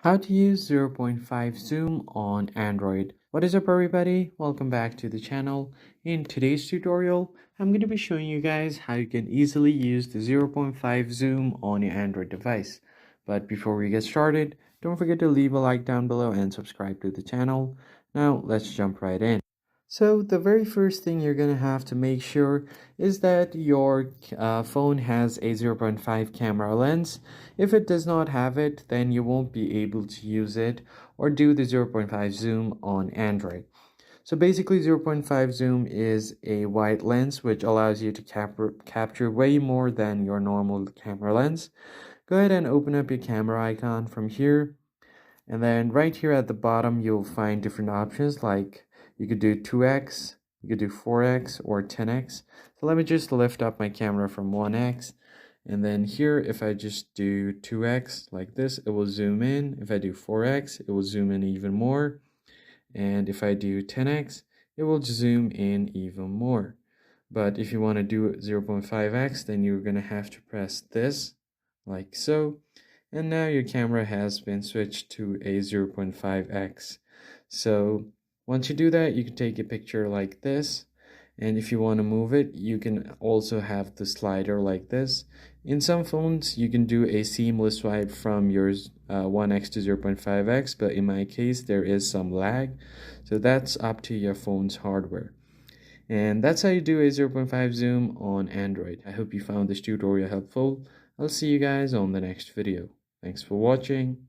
How to use zero point 0.5 zoom on Android. What is up everybody? Welcome back to the channel. In today's tutorial, I'm going to be showing you guys how you can easily use the zero point 0.5 zoom on your Android device. But before we get started, don't forget to leave a like down below and subscribe to the channel. Now let's jump right in. So the very first thing you're going to have to make sure is that your phone has a 0.5 camera lens. If it does not have it, then you won't be able to use it or do the 0.5 zoom on Android. So basically 0.5 zoom is a wide lens which allows you to capture way more than your normal camera lens. Go ahead and open up your camera icon from here. And then right here at the bottom, you'll find different options like you could do 2x, you could do 4x or 10x. So let me just lift up my camera from 1x. And then here, if I just do 2x like this, it will zoom in. If I do 4x, it will zoom in even more. And if I do 10x, it will zoom in even more. But if you want to do 0.5x, then you're going to have to press this like so. And now your camera has been switched to a 0.5x. So once you do that, you can take a picture like this. And if you want to move it, you can also have the slider like this. In some phones, you can do a seamless swipe from your 1x to 0.5x, but in my case, there is some lag. So that's up to your phone's hardware. And that's how you do a 0.5 zoom on Android. I hope you found this tutorial helpful. I'll see you guys on the next video. Thanks for watching.